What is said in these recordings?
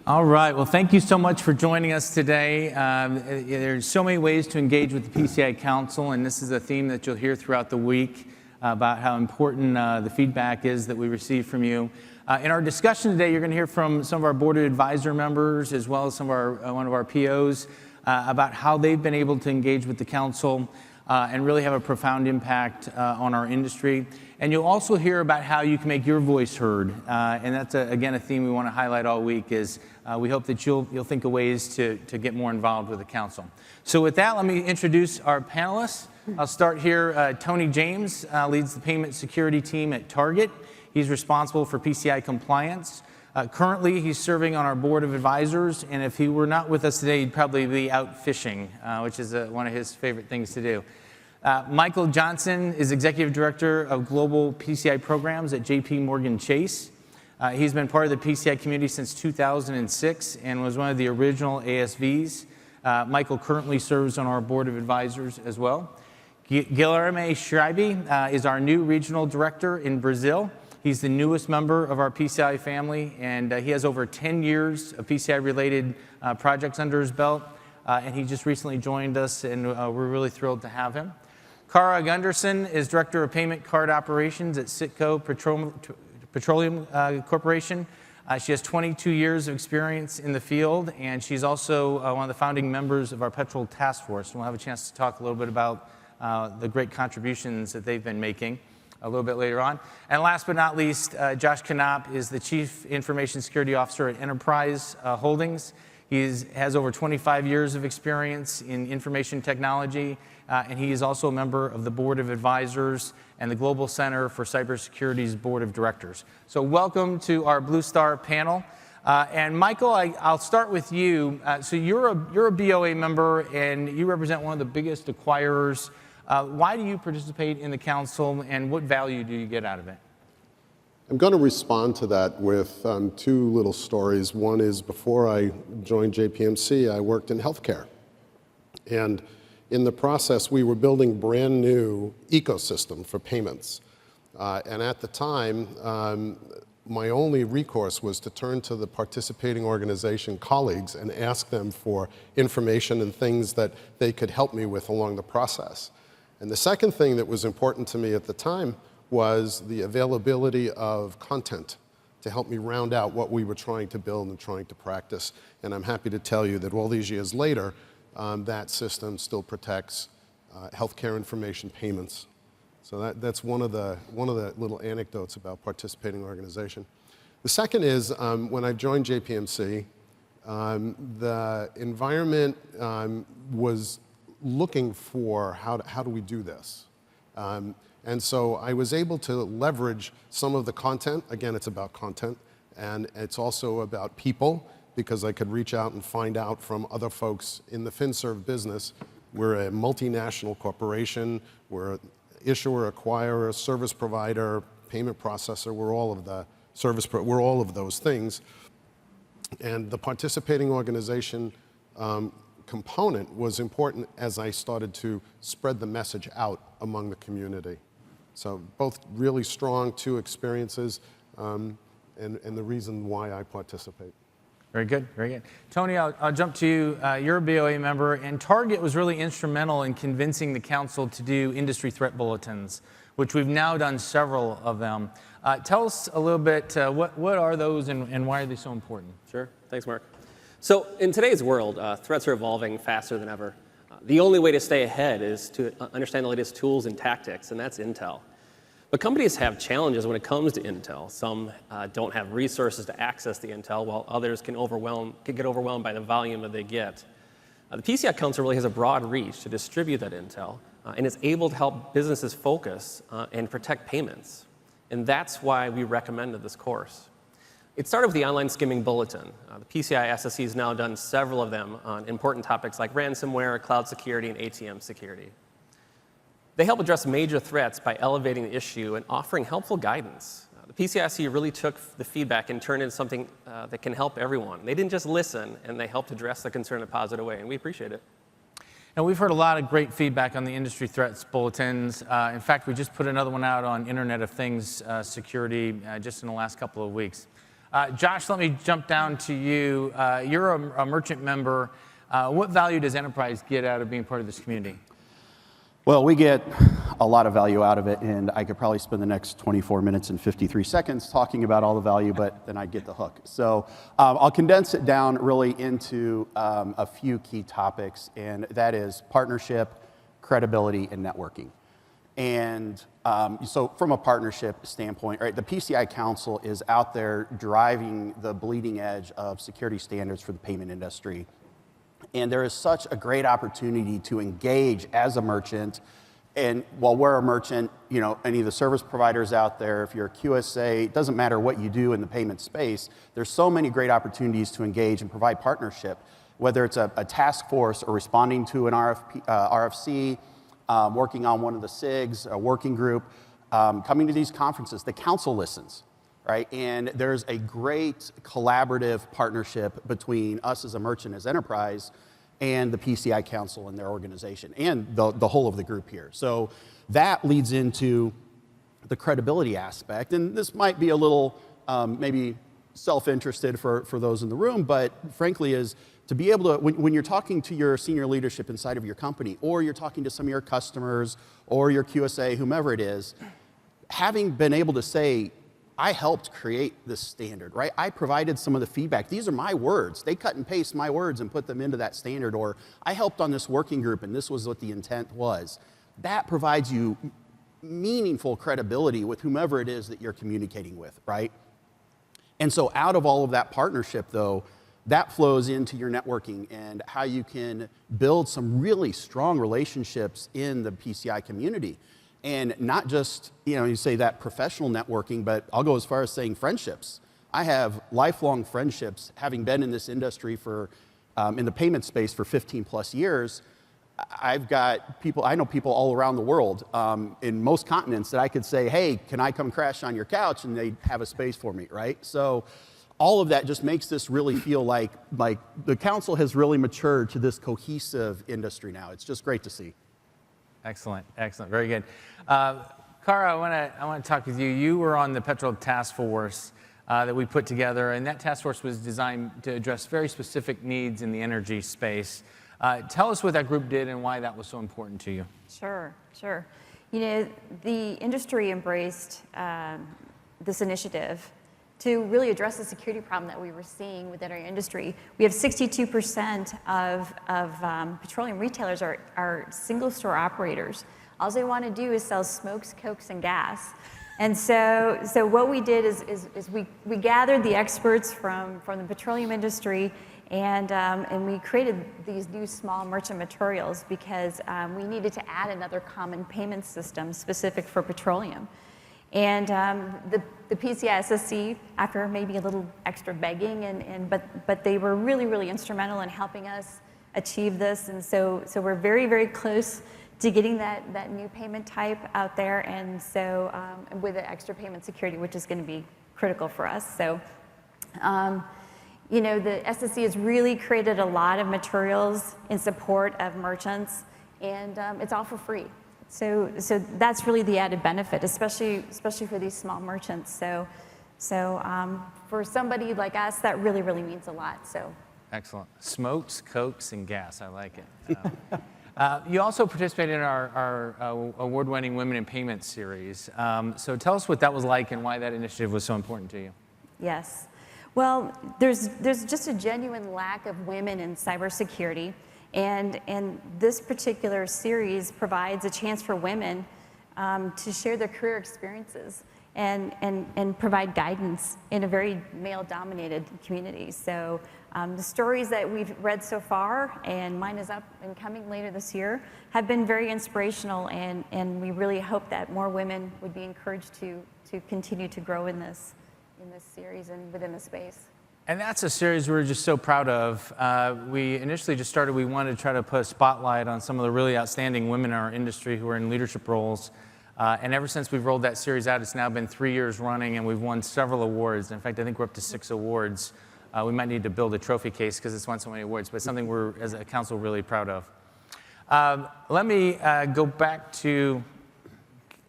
All right. Well, thank you so much for joining us today. There's so many ways to engage with the PCI Council, and this is a theme that you'll hear throughout the week about how important the feedback is that we receive from you. In our discussion today, you're going to hear from some of our board of advisor members as well as some of our one of our POs about how they've been able to engage with the council and really have a profound impact on our industry. And you'll also hear about how you can make your voice heard. And that's, again, a theme we want to highlight all week is we hope that you'll think of ways to get more involved with the council. So with that, let me introduce our panelists. I'll start here. Tony James leads the payment security team at Target. He's responsible for PCI compliance. Currently, he's serving on our board of advisors, and if he were not with us today, he'd probably be out fishing, which is one of his favorite things to do. Michael Johnson is Executive Director of Global PCI Programs at JPMorgan Chase. He's been part of the PCI community since 2006 and was one of the original ASVs. Michael currently serves on our board of advisors as well. Guilherme Scheibe is our new regional director in Brazil. He's the newest member of our PCI family, and he has over 10 years of PCI-related projects under his belt, and he just recently joined us, and we're really thrilled to have him. Cara Gunderson is Director of Payment Card Operations at Citgo Petroleum Corporation. She has 22 years of experience in the field, and she's also one of the founding members of our Petrol Task Force. And we'll have a chance to talk a little bit about the great contributions that they've been making a little bit later on. And last but not least, Josh Knopp is the Chief Information Security Officer at Enterprise Holdings. He has over 25 years of experience in information technology, and he is also a member of the Board of Advisors and the Global Center for Cybersecurity's Board of Directors. So welcome to our Blue Star panel. And Michael, I'll start with you. So you're a BOA member, and you represent one of the biggest acquirers. Why do you participate in the council, and what value do you get out of it? I'm going to respond to that with two little stories. One is before I joined JPMC, I worked in healthcare. And in the process, we were building brand new ecosystem for payments. And at the time, my only recourse was to turn to the participating organization colleagues and ask them for information and things that they could help me with along the process. And the second thing that was important to me at the time was the availability of content to help me round out what we were trying to build and trying to practice. And I'm happy to tell you that all these years later, that system still protects healthcare information payments. So that's one of the little anecdotes about participating organization. The second is when I joined JPMC, the environment was looking for how do we do this. And so I was able to leverage some of the content. Again, it's about content, and it's also about people, because I could reach out and find out from other folks in the FinServ business. We're a multinational corporation. We're an issuer, acquirer, service provider, payment processor. We're all of the we're all of those things. And the participating organization component was important as I started to spread the message out among the community. So both really strong two experiences and the reason why I participate. Very good, very good. Tony, I'll jump to you. You're a BOA member, and Target was really instrumental in convincing the council to do industry threat bulletins, which we've now done several of them. Tell us a little bit, what are those and why are they so important? Sure, thanks, Mark. So in today's world, threats are evolving faster than ever. The only way to stay ahead is to understand the latest tools and tactics, and that's intel. But companies have challenges when it comes to intel. Some don't have resources to access the intel, while others can get overwhelmed by the volume that they get. The PCI Council really has a broad reach to distribute that intel, and is able to help businesses focus and protect payments. And that's why we recommended this course. It started with the online skimming bulletin. The PCI SSC has now done several of them on important topics like ransomware, cloud security, and ATM security. They help address major threats by elevating the issue and offering helpful guidance. The PCIC really took the feedback and turned it into something that can help everyone. They didn't just listen, and they helped address the concern in a positive way, and we appreciate it. And we've heard a lot of great feedback on the industry threats bulletins. In fact, we just put another one out on Internet of Things security just in the last couple of weeks. Josh, let me jump down to you. You're a merchant member. What value does Enterprise get out of being part of this community? Well, we get a lot of value out of it, and I could probably spend the next 24 minutes and 53 seconds talking about all the value, but then I'd get the hook. So I'll condense it down really into a few key topics, and that is partnership, credibility, and networking. And so from a partnership standpoint, right, the PCI Council is out there driving the bleeding edge of security standards for the payment industry. And there is such a great opportunity to engage as a merchant. And while we're a merchant, you know, any of the service providers out there, if you're a QSA, it doesn't matter what you do in the payment space, there's so many great opportunities to engage and provide partnership, whether it's a task force or responding to an RFC, working on one of the SIGs, a working group, coming to these conferences. The council listens. Right? And there's a great collaborative partnership between us as a merchant, as Enterprise, and the PCI Council and their organization, and the whole of the group here. So that leads into the credibility aspect. And this might be a little maybe self-interested for those in the room, but frankly is to be able to, when you're talking to your senior leadership inside of your company, or you're talking to some of your customers, or your QSA, whomever it is, having been able to say, I helped create this standard, right? I provided some of the feedback. These are my words. They cut and paste my words and put them into that standard, or I helped on this working group and this was what the intent was. That provides you meaningful credibility with whomever it is that you're communicating with, right? And so out of all of that partnership, though, that flows into your networking and how you can build some really strong relationships in the PCI community. And not just, you know, you say that professional networking, but I'll go as far as saying friendships. I have lifelong friendships, having been in this industry for, in the payment space for 15 plus years. I've got people, I know people all around the world, in most continents, that I could say, hey, can I come crash on your couch? And they have a space for me, right? So all of that just makes this really feel like the council has really matured to this cohesive industry now. It's just great to see. Excellent, excellent, very good. Cara, I want to talk with you. You were on the Petroleum task force that we put together, and that task force was designed to address very specific needs in the energy space. Tell us what that group did and why that was so important to you. Sure, sure. You know, the industry embraced this initiative to really address the security problem that we were seeing within our industry. We have 62% of petroleum retailers are single store operators. All they want to do is sell smokes, cokes, and gas. And so what we did is we gathered the experts from the petroleum industry, and we created these new small merchant materials because we needed to add another common payment system specific for petroleum. And the PCISSP, after maybe a little extra begging, but they were really, really instrumental in helping us achieve this. And so we're very, very close to getting that new payment type out there, and so with the extra payment security, which is going to be critical for us. So, you know, the SSC has really created a lot of materials in support of merchants, and it's all for free. So that's really the added benefit, especially for these small merchants. So for somebody like us, that really, really means a lot. So excellent. Smokes, cokes, and gas. I like it. You also participated in our award-winning Women in Payments series. So tell us what that was like and why that initiative was so important to you. Yes. Well, there's just a genuine lack of women in cybersecurity. And this particular series provides a chance for women to share their career experiences and provide guidance in a very male-dominated community. So the stories that we've read so far, and mine is up and coming later this year, have been very inspirational, and we really hope that more women would be encouraged to continue to grow in this series and within the space. And that's a series we're just so proud of. We initially just started, we wanted to try to put a spotlight on some of the really outstanding women in our industry who are in leadership roles. And ever since we've rolled that series out, it's now been 3 years running, and we've won several awards. In fact, I think we're up to 6 awards. We might need to build a trophy case because it's won so many awards, but it's something we're, as a council, really proud of. Let me go back to,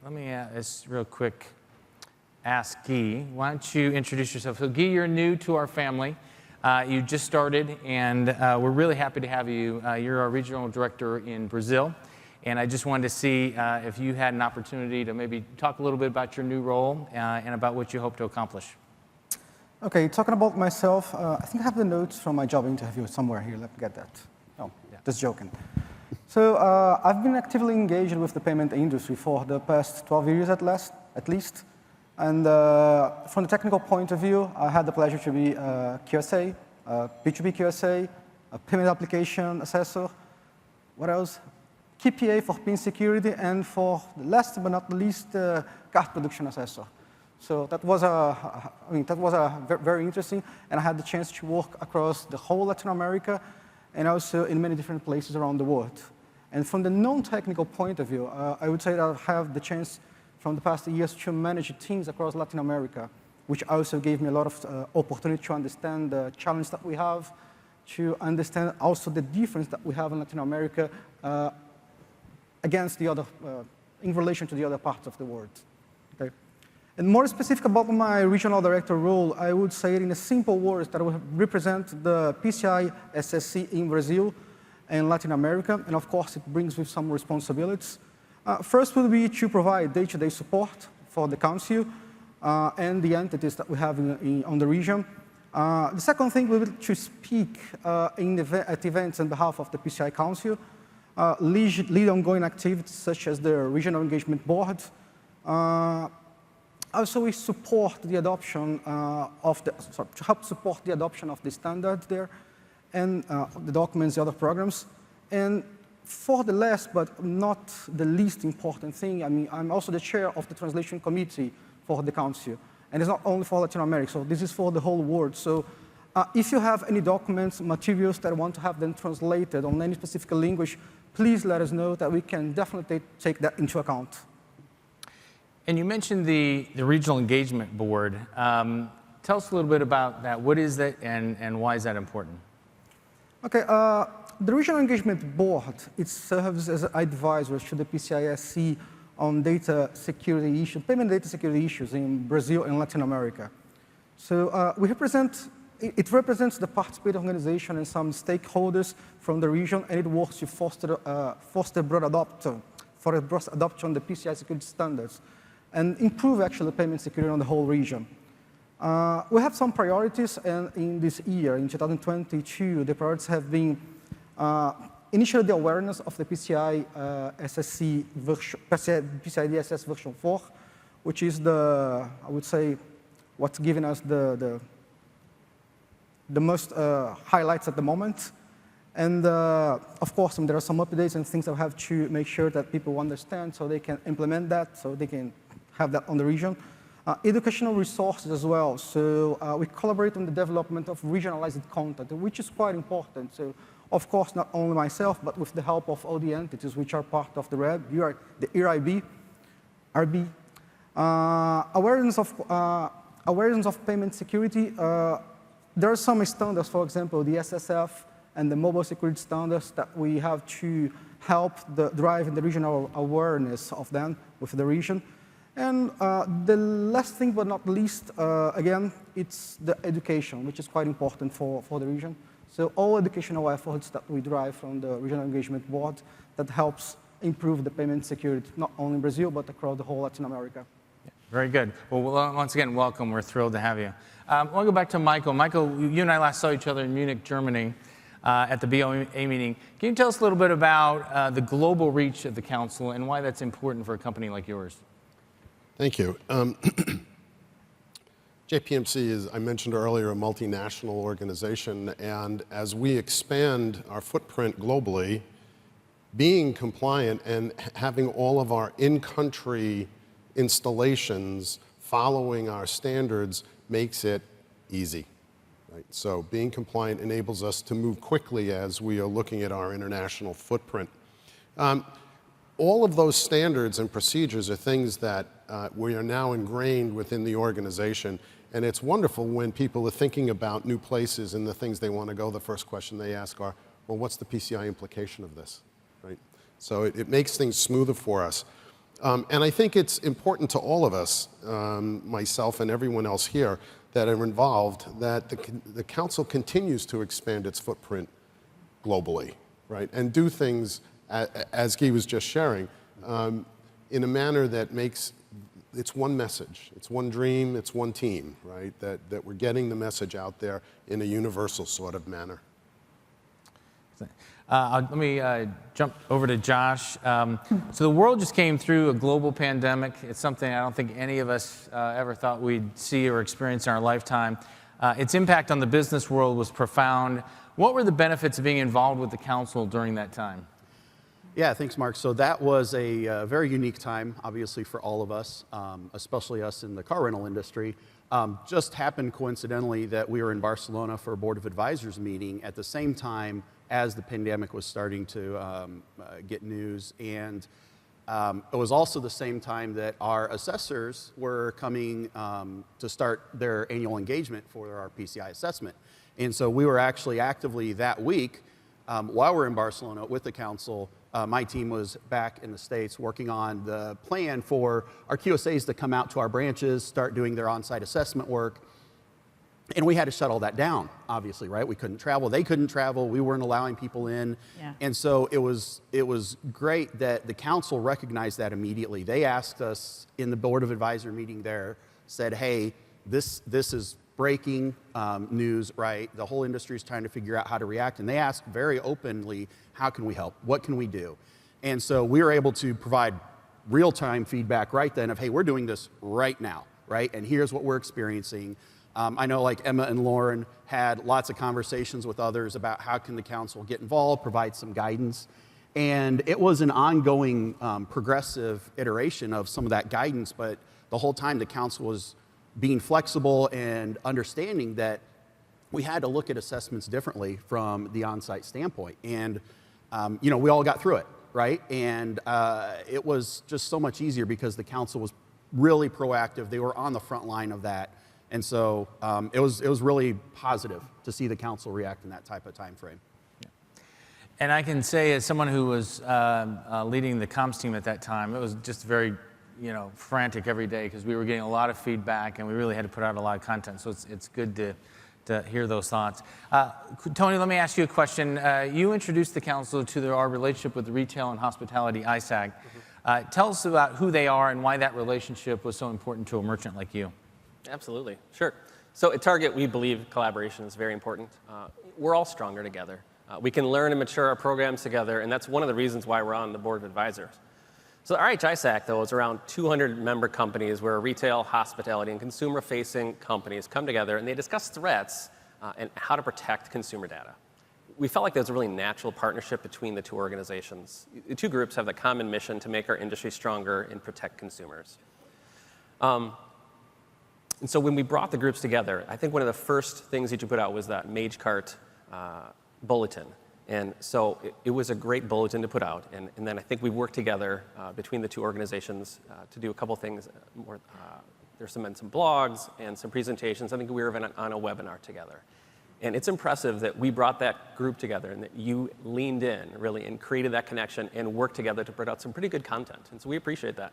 this real quick. ask Guy. Why don't you introduce yourself? So Guy, you're new to our family. You just started, and we're really happy to have you. You're our regional director in Brazil, and I just wanted to see if you had an opportunity to maybe talk a little bit about your new role and about what you hope to accomplish. Okay, talking about myself, I think I have the notes from my job interview somewhere here. Let me get that. Oh, yeah. Just joking. So I've been actively engaged with the payment industry for the past 12 years at least. And from the technical point of view, I had the pleasure to be a QSA, a P2P QSA, a payment application assessor. What else? KPA for PIN security, and for the last but not least, card production assessor. So that was very interesting, and I had the chance to work across the whole Latin America and also in many different places around the world. And from the non-technical point of view, I would say that I have the chance from the past years to manage teams across Latin America, which also gave me a lot of opportunity to understand the challenge that we have, to understand also the difference that we have in Latin America against the other, in relation to the other parts of the world. Okay? And more specific about my regional director role, I would say it in a simple words that I will represent the PCI SSC in Brazil and Latin America, and of course it brings with some responsibilities. First will be to provide day-to-day support for the council and the entities that we have on the region. The second thing will be to speak at events on behalf of the PCI Council, lead ongoing activities such as the Regional Engagement Board. Also, we support the adoption to help support the adoption of the standards there and the documents, the other programs. And for the last but not the least important thing, I mean, I'm also the chair of the translation committee for the council. And it's not only for Latin America, so this is for the whole world. So if you have any documents, materials that want to have them translated on any specific language, please let us know that we can definitely take that into account. And you mentioned the Regional Engagement Board. Tell us a little bit about that. What is that, and why is that important? Okay, the Regional Engagement Board, it serves as advisors to the PCISC on data security issues, payment data security issues in Brazil and Latin America. So it represents the participating organization and some stakeholders from the region, and it works to foster broad adoption of the PCI security standards and improve actually payment security on the whole region. We have some priorities, and in this year, in 2022, the priorities have been initially the awareness of the PCI SSC PCI DSS version 4, which is I would say, what's giving us the most highlights at the moment. And of course, there are some updates and things that we have to make sure that people understand so they can implement that, so they can have that on the region. Educational resources as well. So we collaborate on the development of regionalized content, which is quite important. So of course, not only myself, but with the help of all the entities which are part of the REB, the RB. Awareness of payment security. There are some standards, for example, the SSF and the mobile security standards that we have to help drive the regional awareness of them with the region. And the last thing but not least, again, it's the education, which is quite important for the region. So all educational efforts that we drive from the Regional Engagement Board that helps improve the payment security, not only in Brazil, but across the whole Latin America. Yeah, very good. Well, once again, welcome. We're thrilled to have you. I want to go back to Michael. Michael, you and I last saw each other in Munich, Germany, at the BOA meeting. Can you tell us a little bit about the global reach of the council and why that's important for a company like yours? Thank you. JPMC is, I mentioned earlier, a multinational organization, and as we expand our footprint globally, being compliant and having all of our in-country installations following our standards makes it easy. Right? So being compliant enables us to move quickly as we are looking at our international footprint. All of those standards and procedures are things that we are now ingrained within the organization, and it's wonderful when people are thinking about new places and the things they want to go. The first question they ask are, well, what's the PCI implication of this? Right? So it makes things smoother for us. And I think it's important to all of us, myself and everyone else here that are involved, that the council continues to expand its footprint globally, right? And do things, as Guy was just sharing, in a manner that makes, it's one message, it's one dream, it's one team, right? That we're getting the message out there in a universal sort of manner. Let me jump over to Josh. So the world just came through a global pandemic. It's something I don't think any of us ever thought we'd see or experience in our lifetime. Its impact on the business world was profound. What were the benefits of being involved with the council during that time? Yeah, thanks, Mark. So that was a very unique time, obviously, for all of us, especially us in the car rental industry. Just happened coincidentally that we were in Barcelona for a Board of Advisors meeting at the same time as the pandemic was starting to get news. And it was also the same time that our assessors were coming to start their annual engagement for our PCI assessment. And so we were actually actively that week, while we're in Barcelona with the council, my team was back in the States working on the plan for our QSAs to come out to our branches, start doing their on-site assessment work. And we had to shut all that down, obviously, right? We couldn't travel. They couldn't travel. We weren't allowing people in. Yeah. And so it was great that the council recognized that immediately. They asked us in the Board of Advisor meeting there, said, hey, this is breaking news, right? The whole industry is trying to figure out how to react. And they asked very openly, how can we help? What can we do? And so we were able to provide real-time feedback right then of, hey, we're doing this right now, right? And here's what we're experiencing. I know like Emma and Lauren had lots of conversations with others about how can the council get involved, provide some guidance. And it was an ongoing progressive iteration of some of that guidance, but the whole time the council was being flexible and understanding that we had to look at assessments differently from the on-site standpoint. And you know, we all got through it, right? And it was just so much easier because the council was really proactive. They were on the front line of that. And so it was really positive to see the council react in that type of time frame. Yeah. And I can say, as someone who was leading the comms team at that time, it was just very, frantic every day because we were getting a lot of feedback and we really had to put out a lot of content. So it's good to hear those thoughts. Tony, let me ask you a question. You introduced the council to our relationship with the Retail and Hospitality ISAC. Mm-hmm. Tell us about who they are and why that relationship was so important to a merchant like you. Absolutely, sure. So at Target, we believe collaboration is very important. We're all stronger together. We can learn and mature our programs together, and that's one of the reasons why we're on the Board of Advisors. So the RHISAC, though, is around 200 member companies where retail, hospitality, and consumer-facing companies come together, and they discuss threats and how to protect consumer data. We felt like there was a really natural partnership between the two organizations. The two groups have the common mission to make our industry stronger and protect consumers. And so when we brought the groups together, I think one of the first things that you put out was that Mage Cart bulletin. And so it was a great bulletin to put out. And then I think we worked together between the two organizations to do a couple things more. There's some blogs and some presentations. I think we were on a webinar together. And it's impressive that we brought that group together and that you leaned in really and created that connection and worked together to put out some pretty good content. And so we appreciate that.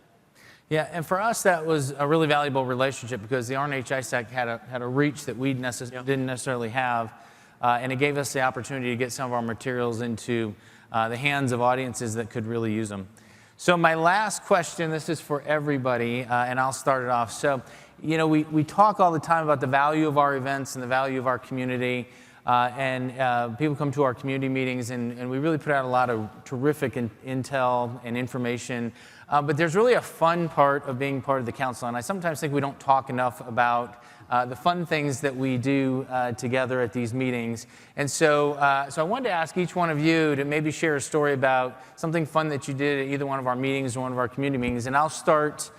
Yeah, and for us, that was a really valuable relationship because the RNH-ISAC had a reach that we didn't necessarily have, and it gave us the opportunity to get some of our materials into the hands of audiences that could really use them. So my last question, this is for everybody, and I'll start it off. So, we talk all the time about the value of our events and the value of our community, and people come to our community meetings, and we really put out a lot of terrific intel and information. But there's really a fun part of being part of the council, and I sometimes think we don't talk enough about the fun things that we do together at these meetings. And so I wanted to ask each one of you to maybe share a story about something fun that you did at either one of our meetings or one of our community meetings. And I'll start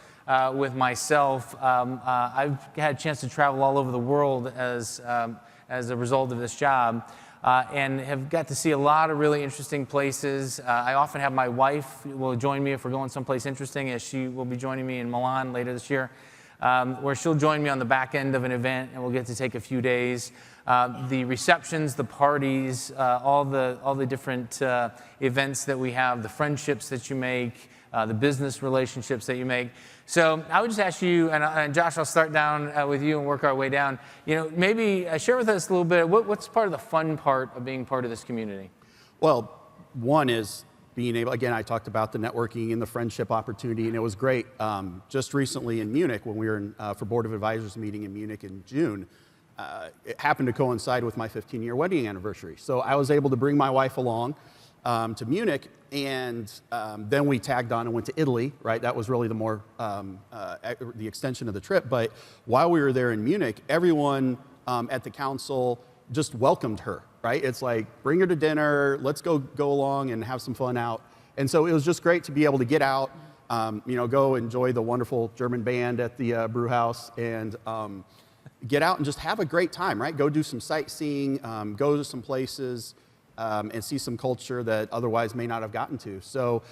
with myself. I've had a chance to travel all over the world as a result of this job. And have got to see a lot of really interesting places. I often have my wife will join me if we're going someplace interesting, as she will be joining me in Milan later this year, where she'll join me on the back end of an event, and we'll get to take a few days. The receptions, the parties, all the different events that we have, the friendships that you make, the business relationships that you make. So I would just ask you, and Josh, I'll start down with you and work our way down. Maybe share with us a little bit, what's part of the fun part of being part of this community? Well, one is being able, again, I talked about the networking and the friendship opportunity, and it was great. Just recently in Munich, when we were for Board of Advisors meeting in Munich in June, it happened to coincide with my 15-year wedding anniversary. So I was able to bring my wife along to Munich, and then we tagged on and went to Italy, right? That was really the more, the extension of the trip. But while we were there in Munich, everyone at the council just welcomed her, right? It's like, bring her to dinner, let's go along and have some fun out. And so it was just great to be able to get out, go enjoy the wonderful German band at the brew house, and get out and just have a great time, right? Go do some sightseeing, go to some places, and see some culture that otherwise may not have gotten to. So,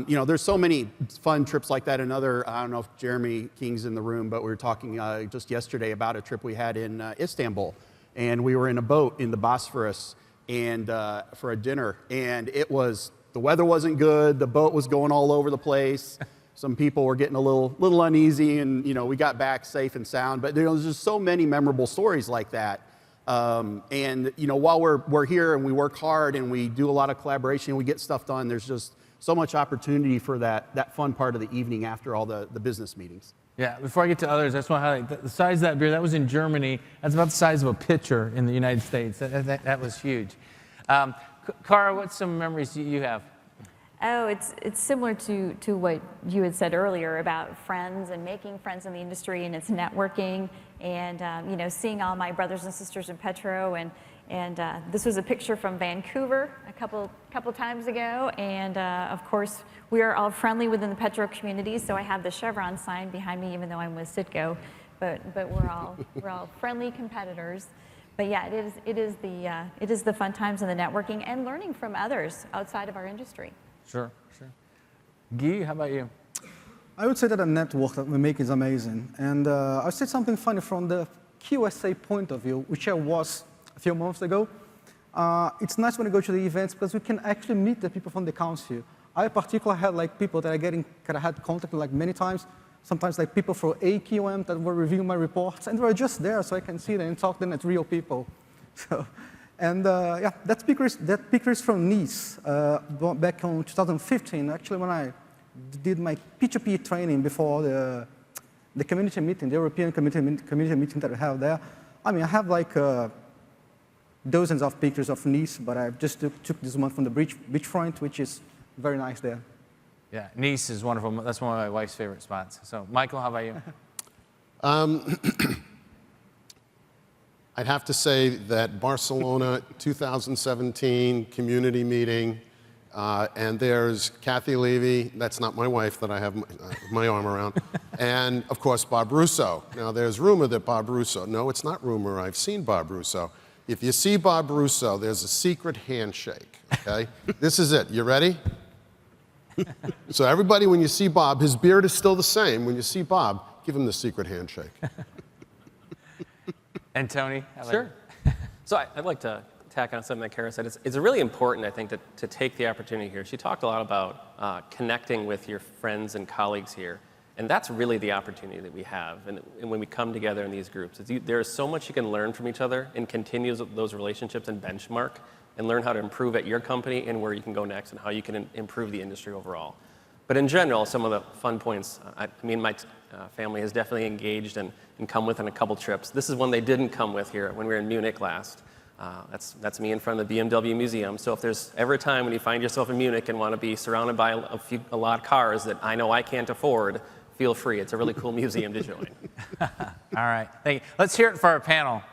there's so many fun trips like that. Another, I don't know if Jeremy King's in the room, but we were talking just yesterday about a trip we had in Istanbul. And we were in a boat in the Bosphorus and for a dinner. And the weather wasn't good. The boat was going all over the place. Some people were getting a little uneasy, and we got back safe and sound. But there's just so many memorable stories like that. And while we're here and we work hard and we do a lot of collaboration and we get stuff done, there's just so much opportunity for that fun part of the evening after all the business meetings. Yeah, before I get to others, I just want to highlight the size of that beer. That was in Germany. That's about the size of a pitcher in the United States. That was huge. Cara, what's some memories you have? Oh, it's similar to what you had said earlier about friends and making friends in the industry, and it's networking, and seeing all my brothers and sisters in Petro, and this was a picture from Vancouver a couple times ago, and of course we are all friendly within the Petro community. So I have the Chevron sign behind me, even though I'm with Citgo, but we're all friendly competitors. But yeah, it is the fun times and the networking and learning from others outside of our industry. Sure. Guy, how about you? I would say that the network that we make is amazing. And I would say something funny from the QSA point of view, which I was a few months ago. It's nice when you go to the events because we can actually meet the people from the council. I particularly had people that I had contact with many times. Sometimes people from AQM that were reviewing my reports, and they were just there so I can see them and talk to them as real people. So, and that picture is from Nice, back in 2015, actually when I did my P2P training before the community meeting, the European community meeting that we have there. I mean, I have dozens of pictures of Nice, but I just took this one from the beachfront, which is very nice there. Yeah, Nice is wonderful. That's one of my wife's favorite spots. So, Michael, how about you? I'd have to say that Barcelona 2017 community meeting, and there's Kathy Levy, that's not my wife that I have my arm around, and of course Bob Russo. Now there's rumor that Bob Russo, no, it's not rumor, I've seen Bob Russo. If you see Bob Russo, there's a secret handshake, okay? This is it, you ready? So everybody, when you see Bob, his beard is still the same. When you see Bob, give him the secret handshake. And Tony? How about Sure. So I'd like to tack on something that Kara said. It's really important, I think, to take the opportunity here. She talked a lot about connecting with your friends and colleagues here. And that's really the opportunity that we have. And when we come together in these groups, there is so much you can learn from each other and continue those relationships and benchmark and learn how to improve at your company and where you can go next and how you can improve the industry overall. But in general, some of the fun points, my family has definitely engaged and come with on a couple trips. This is one they didn't come with here when we were in Munich last. That's me in front of the BMW Museum. So if there's ever a time when you find yourself in Munich and want to be surrounded by a lot of cars that I know I can't afford, feel free. It's a really cool museum to join. All right, thank you. Let's hear it for our panel.